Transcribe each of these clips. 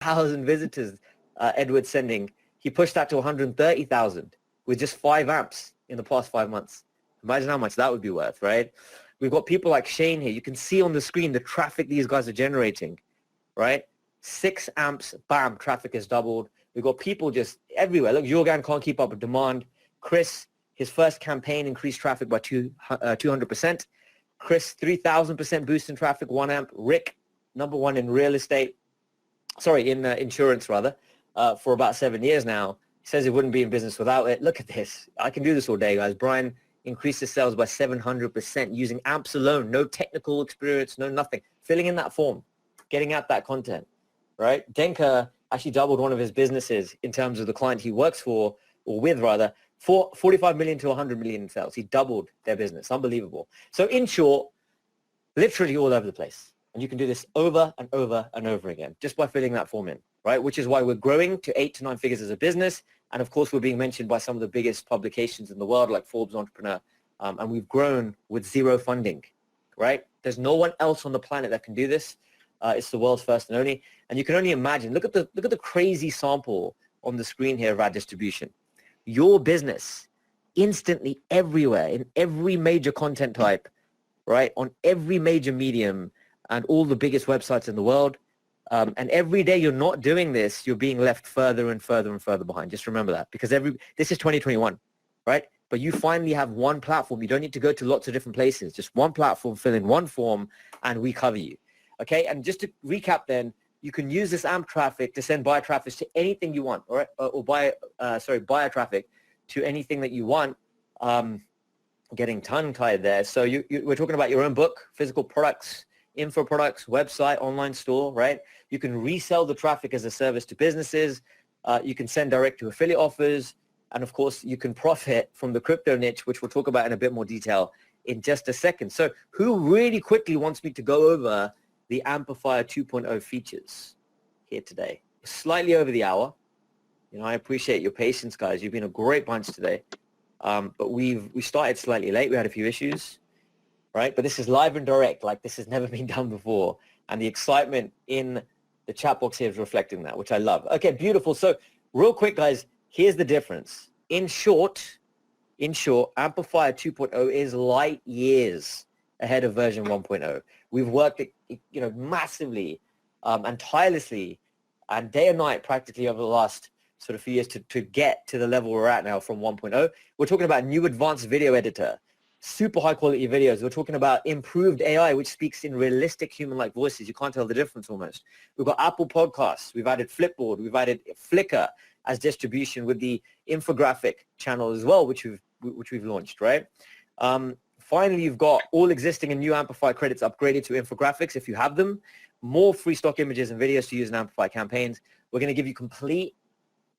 100,000 visitors Edward's sending. He pushed that to 130,000 with just 5 amps in the past 5 months. Imagine how much that would be worth, right? We've got people like Shane here. You can see on the screen the traffic these guys are generating, right? 6 amps, bam, traffic has doubled. We've got people just everywhere. Look, Jorgan can't keep up with demand. Chris, his first campaign increased traffic by 200%. Chris, 3,000% boost in traffic, 1 amp. Rick, number 1 in real estate, in insurance rather, for about 7 years now. He says he wouldn't be in business without it. Look at this. I can do this all day, guys. Brian increased his sales by 700% using amps alone. No technical experience, no nothing. Filling in that form, getting out that content, right? Denka actually doubled one of his businesses in terms of the client he works for, or with rather, 45 million to 100 million in sales. He doubled their business. Unbelievable. So in short, literally all over the place. And you can do this over and over and over again just by filling that form in, right? Which is why we're growing to 8 to 9 figures as a business. And of course, we're being mentioned by some of the biggest publications in the world, like Forbes Entrepreneur. And we've grown with 0 funding, right? There's no one else on the planet that can do this. It's the world's first and only. And you can only imagine, look at the crazy sample on the screen here of ad distribution. Your business instantly everywhere, in every major content type, right? On every major medium and all the biggest websites in the world. And every day you're not doing this, you're being left further and further and further behind. Just remember that, because this is 2021, right? But you finally have one platform. You don't need to go to lots of different places. Just one platform, fill in one form, and we cover you. Okay, and just to recap then, you can use this AMP traffic to send buyer traffic to anything you want, all right? Or buyer traffic to anything that you want. Getting tongue-tied there. So we're talking about your own book, physical products, info products, website, online store, right? You can resell the traffic as a service to businesses. You can send direct to affiliate offers. And of course, you can profit from the crypto niche, which we'll talk about in a bit more detail in just a second. So who really quickly wants me to go over the Amplifier 2.0 features here today? Slightly over the hour. I appreciate your patience, guys. You've been a great bunch today. But we started slightly late. We had a few issues, right? But this is live and direct, like this has never been done before. And the excitement in the chat box here is reflecting that, which I love. Okay, beautiful. So real quick, guys, here's the difference. In short, Amplifier 2.0 is light years ahead of version 1.0. We've worked, massively and tirelessly and day and night practically over the last sort of few years to get to the level we're at now from 1.0. We're talking about new advanced video editor, super high quality videos. We're talking about improved AI, which speaks in realistic human-like voices. You can't tell the difference almost. We've got Apple Podcasts. We've added Flipboard. We've added Flickr as distribution with the infographic channel as well, which we've launched, right? Finally, you've got all existing and new Amplify credits upgraded to infographics if you have them, more free stock images and videos to use in Amplify campaigns. We're going to give you complete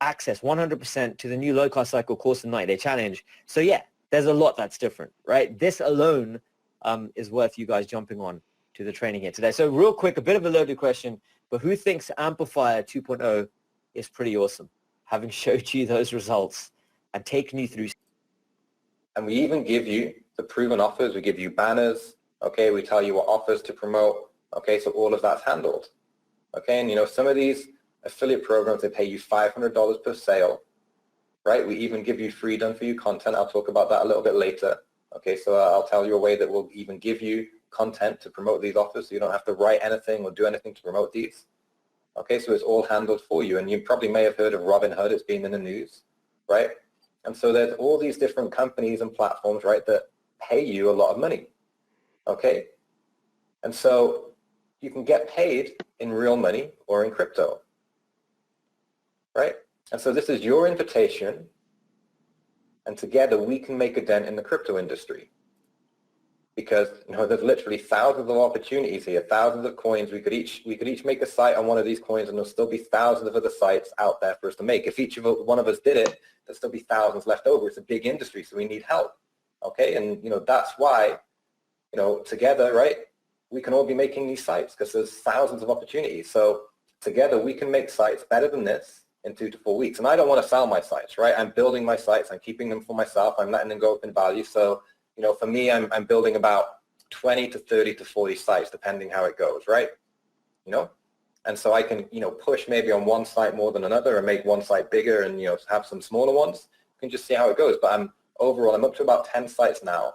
access 100% to the new low-cost cycle course and 90-day challenge. So yeah, there's a lot that's different, right? This alone is worth you guys jumping on to the training here today. So real quick, a bit of a loaded question, but who thinks Amplifier 2.0 is pretty awesome, having showed you those results and taken you through? And we even give you the proven offers. We give you banners. Okay, we tell you what offers to promote. Okay, so all of that's handled. Okay, and some of these affiliate programs, they pay you $500 per sale, right? We even give you free done for you content. I'll talk about that a little bit later. Okay, so I'll tell you a way that we'll even give you content to promote these offers so you don't have to write anything or do anything to promote these. Okay, so it's all handled for you. And you probably may have heard of Robinhood. It's been in the news, right? And so there's all these different companies and platforms, right, that pay you a lot of money. Okay, and so you can get paid in real money or in crypto. Right? And so this is your invitation, and together we can make a dent in the crypto industry. Because there's literally thousands of opportunities here, thousands of coins. We could each make a site on one of these coins, and there'll still be thousands of other sites out there for us to make. If each of one of us did it, there'll still be thousands left over. It's a big industry, so we need help. Okay, and that's why, together, right, we can all be making these sites because there's thousands of opportunities. So together we can make sites better than this in 2 to 4 weeks. And I don't want to sell my sites, right? I'm building my sites. I'm keeping them for myself. I'm letting them go up in value. So, for me, I'm building about 20 to 30 to 40 sites, depending how it goes, right? And so I can, push maybe on one site more than another and make one site bigger and, have some smaller ones. You can just see how it goes. But overall, I'm up to about 10 sites now.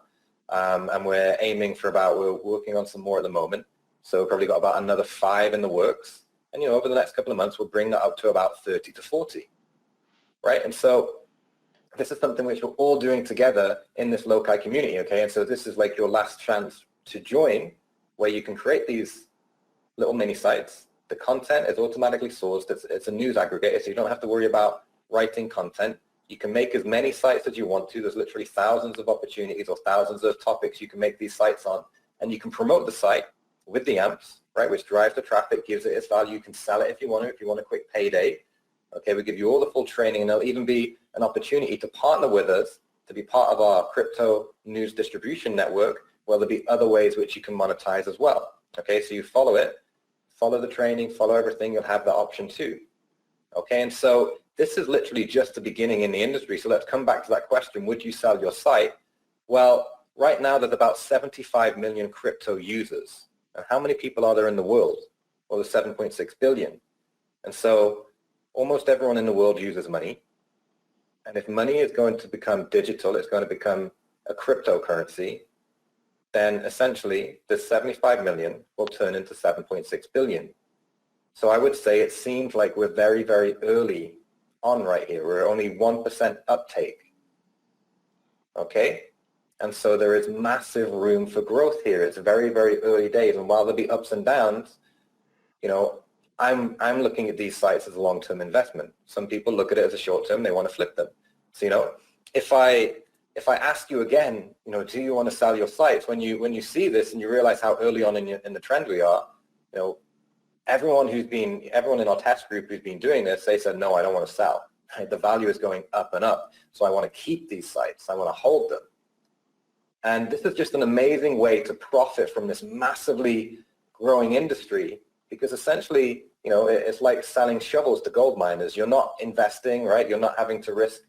And we're aiming for we're working on some more at the moment. So we've probably got about another 5 in the works. And, over the next couple of months, we'll bring that up to about 30 to 40, right? And so this is something which we're all doing together in this Loci community, okay? And so this is like your last chance to join, where you can create these little mini sites. The content is automatically sourced. It's a news aggregator, so you don't have to worry about writing content. You can make as many sites as you want to. There's literally thousands of opportunities or thousands of topics you can make these sites on. And you can promote the site with the AMPs, right, which drives the traffic, gives it its value. You can sell it if you want a quick payday. Okay, we give you all the full training, and there'll even be an opportunity to partner with us to be part of our crypto news distribution network, where there'll be other ways which you can monetize as well. Okay, so you follow it, follow the training, follow everything, you'll have that option too. Okay, and so this is literally just the beginning in the industry. So let's come back to that question, would you sell your site? Well, right now there's about 75 million crypto users. And how many people are there in the world? Well, there's 7.6 billion. And so almost everyone in the world uses money. And if money is going to become digital, it's going to become a cryptocurrency, then essentially this 75 million will turn into 7.6 billion. So I would say it seems like we're very, very early on right here. We're only 1% uptake. Okay? And so there is massive room for growth here. It's very, very early days. And while there'll be ups and downs, I'm looking at these sites as a long-term investment. Some people look at it as a short-term. They want to flip them. So, if I ask you again, do you want to sell your sites? When you see this and you realize how early on in the trend we are, everyone in our test group who's been doing this, they said, no, I don't want to sell. Right? The value is going up and up. So I want to keep these sites. I want to hold them. And this is just an amazing way to profit from this massively growing industry, because essentially, it's like selling shovels to gold miners. You're not investing, right? You're not having to risk,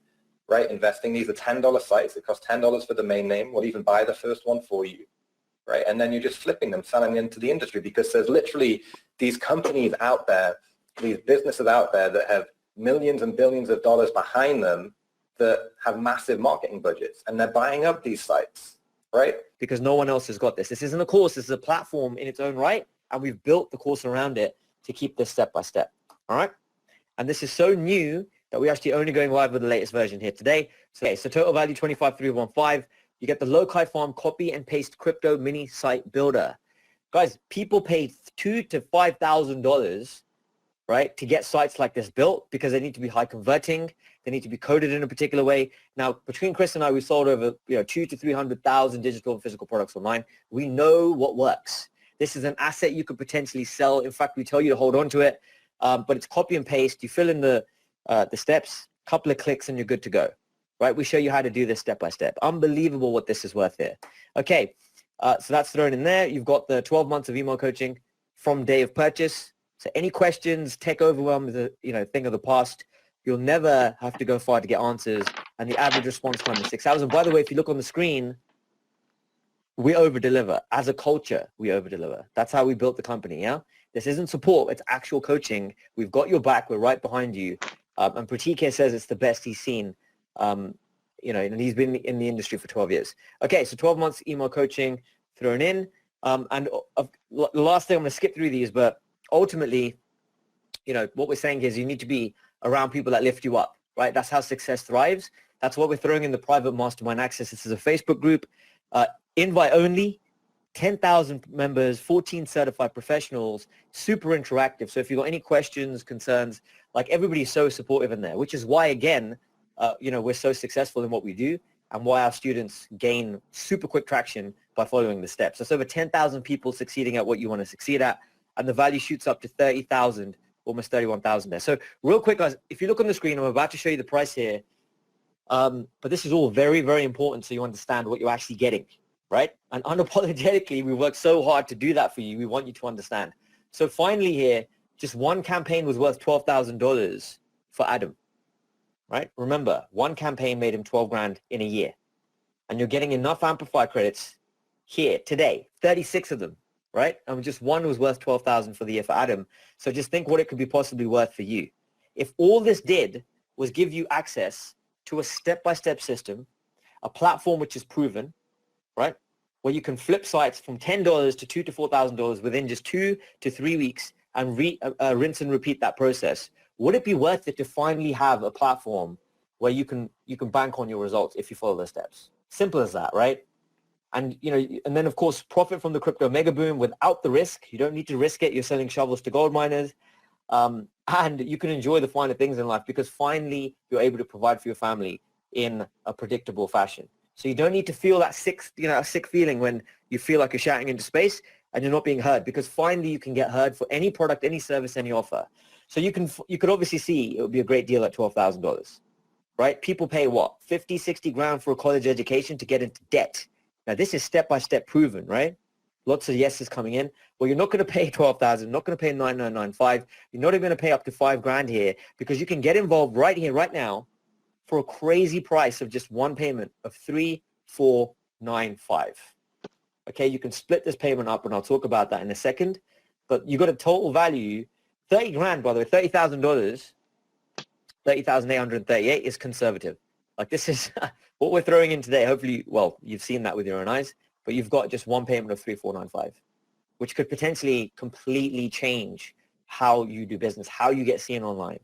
right, investing. These are $10 sites. It costs $10 for the domain name. We'll even buy the first one for you, right? And then you're just flipping them, selling into the industry, because there's literally these companies out there, these businesses out there that have millions and billions of dollars behind them that have massive marketing budgets, and they're buying up these sites, right? Because no one else has got this. This isn't a course. This is a platform in its own right, and we've built the course around it to keep this step by step. All right? And this is so new that we're actually only going live with the latest version here today. So total value 25,315. You get the Loci Farm copy and paste crypto mini site builder. Guys, people pay $2,000 to $5,000, right, to get sites like this built, because they need to be high converting. They need to be coded in a particular way. Now, between Chris and I, we sold over 200,000 to 300,000 digital and physical products online. We know what works. This is an asset you could potentially sell. In fact, we tell you to hold on to it, but it's copy and paste. You fill in the steps, couple of clicks, and you're good to go, right? We show you how to do this step by step. Unbelievable what this is worth here. Okay, so that's thrown in there. You've got the 12 months of email coaching from day of purchase. So any questions, tech overwhelm is a thing of the past. You'll never have to go far to get answers, and the average response time is 6 hours. And by the way, if you look on the screen, we over-deliver. As a culture, we over-deliver. That's how we built the company, yeah? This isn't support. It's actual coaching. We've got your back. We're right behind you. And Pratik says it's the best he's seen, and he's been in the industry for 12 years. Okay, so 12 months email coaching thrown in. And the last thing, I'm going to skip through these, but ultimately, what we're saying is you need to be around people that lift you up, right? That's how success thrives. That's what we're throwing in the private mastermind access. This is a Facebook group. Invite only, 10,000 members, 14 certified professionals, super interactive. So if you've got any questions, concerns, like everybody's so supportive in there, which is why, again, we're so successful in what we do, and why our students gain super quick traction by following the steps. So it's over 10,000 people succeeding at what you want to succeed at, and the value shoots up to 30,000, almost 31,000 there. So real quick, guys, if you look on the screen, I'm about to show you the price here, but this is all very, very important so you understand what you're actually getting. Right? And unapologetically, we work so hard to do that for you. We want you to understand. So finally here, just one campaign was worth $12,000 for Adam, right? Remember, one campaign made him 12 grand in a year. And you're getting enough Amplify credits here today, 36 of them, right? Just one was worth 12,000 for the year for Adam. So just think what it could be possibly worth for you. If all this did was give you access to a step-by-step system, a platform which is proven, right? Where you can flip sites from $10 to $2,000 to $4,000 within just 2 to 3 weeks and rinse and repeat that process. Would it be worth it to finally have a platform where you can bank on your results if you follow the steps? Simple as that, right? And and then of course profit from the crypto mega boom without the risk. You don't need to risk it. You're selling shovels to gold miners, and you can enjoy the finer things in life because finally you're able to provide for your family in a predictable fashion. So you don't need to feel that sick feeling when you feel like you're shouting into space and you're not being heard, because finally you can get heard for any product, any service, any offer. So you could obviously see it would be a great deal at $12,000, right? People pay what, 50, 60 grand for a college education to get into debt. Now this is step-by-step proven, right? Lots of yeses coming in. Well, you're not going to pay 12,000, not going to pay 9,995. You're not even going to pay up to 5 grand here, because you can get involved right here, right now, for a crazy price of just one payment of 3,495. Okay, you can split this payment up, and I'll talk about that in a second. But you got a total value, 30 grand, by the way, $30,000, 30,838 is conservative. Like this is what we're throwing in today. Hopefully, well, you've seen that with your own eyes, but you've got just one payment of 3,495, which could potentially completely change how you do business, how you get seen online.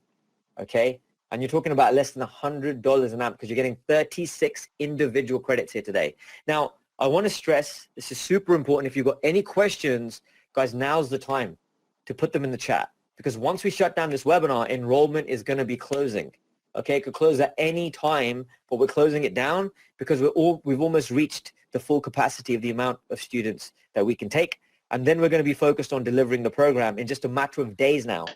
Okay. And you're talking about less than $100 an amp because you're getting 36 individual credits here today. Now, I want to stress, this is super important. If you've got any questions, guys, now's the time to put them in the chat, because once we shut down this webinar, enrollment is going to be closing. Okay, it could close at any time, but we're closing it down because we've almost reached the full capacity of the amount of students that we can take. And then we're going to be focused on delivering the program in just a matter of days now.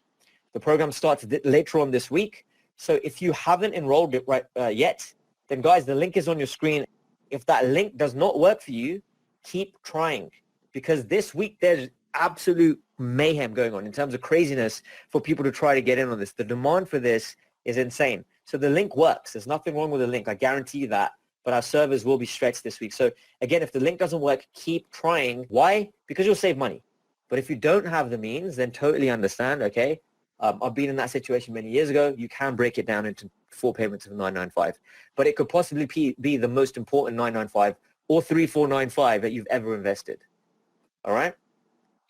The program starts later on this week. So if you haven't enrolled it yet, then guys, the link is on your screen. If that link does not work for you, keep trying, because this week there's absolute mayhem going on in terms of craziness for people to try to get in on this. The demand for this is insane. So the link works. There's nothing wrong with the link. I guarantee you that. But our servers will be stretched this week. So again, if the link doesn't work, keep trying. Why? Because you'll save money. But if you don't have the means, then totally understand, okay? I've been in that situation many years ago. You can break it down into 4 payments of 995. But it could possibly be the most important 995 or 3495 that you've ever invested. All right?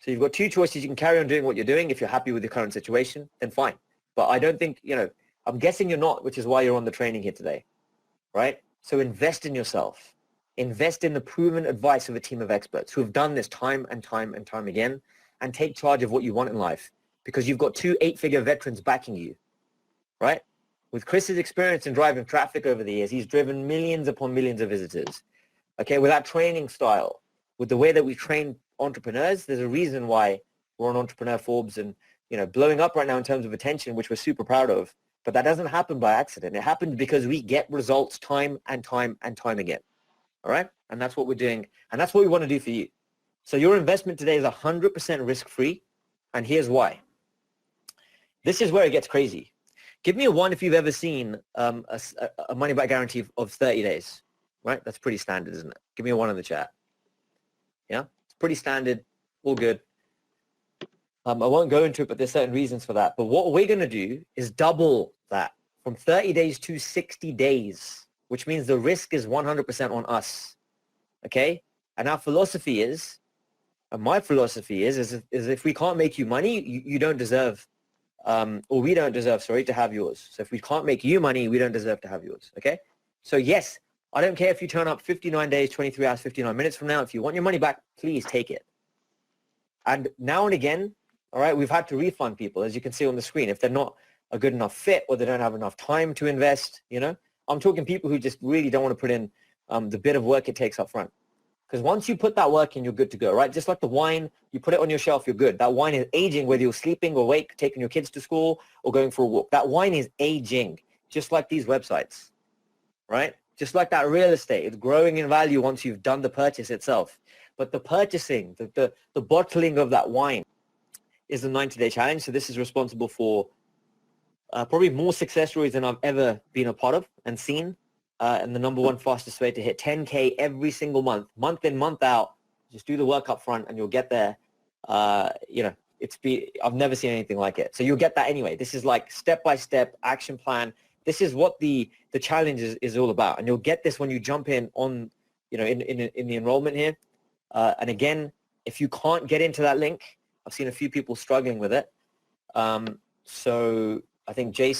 So you've got 2 choices. You can carry on doing what you're doing. If you're happy with the current situation, then fine. But I don't think, I'm guessing you're not, which is why you're on the training here today, right? So invest in yourself. Invest in the proven advice of a team of experts who have done this time and time and time again, and take charge of what you want in life, because you've got 2 8-figure veterans backing you, right? With Chris's experience in driving traffic over the years, he's driven millions upon millions of visitors, okay? With that training style, with the way that we train entrepreneurs, there's a reason why we're on Entrepreneur Forbes and, blowing up right now in terms of attention, which we're super proud of. But that doesn't happen by accident. It happens because we get results time and time and time again. All right? And that's what we're doing. And that's what we want to do for you. So your investment today is 100% risk-free. And here's why. This is where it gets crazy. Give me a 1 if you've ever seen a money-back guarantee of 30 days. Right? That's pretty standard, isn't it? Give me a 1 in the chat. Yeah? It's pretty standard. All good. I won't go into it, but there's certain reasons for that. But what we're going to do is double that from 30 days to 60 days, which means the risk is 100% on us. Okay? And our philosophy is, and my philosophy is if we can't make you money, you don't deserve, or we don't deserve, to have yours. So if we can't make you money, we don't deserve to have yours. Okay? So yes, I don't care if you turn up 59 days, 23 hours, 59 minutes from now. If you want your money back, please take it. And now and again, all right, we've had to refund people, as you can see on the screen, if they're not a good enough fit or they don't have enough time to invest, I'm talking people who just really don't want to put in the bit of work it takes up front. Because once you put that work in, you're good to go, right? Just like the wine, you put it on your shelf, you're good. That wine is aging, whether you're sleeping or awake, taking your kids to school or going for a walk. That wine is aging, just like these websites, right? Just like that real estate, it's growing in value once you've done the purchase itself. But the purchasing, the bottling of that wine is the 90-day challenge. So this is responsible for probably more success stories than I've ever been a part of and seen. And the number 1 fastest way to hit 10K every single month in, month out. Just do the work up front and you'll get there I've never seen anything like it. So you'll get that anyway. This is like step-by-step action plan. This is what the challenge is all about. And you'll get this when you jump in on, in the enrollment here. And again, if you can't get into that link, I've seen a few people struggling with it. So I think Jason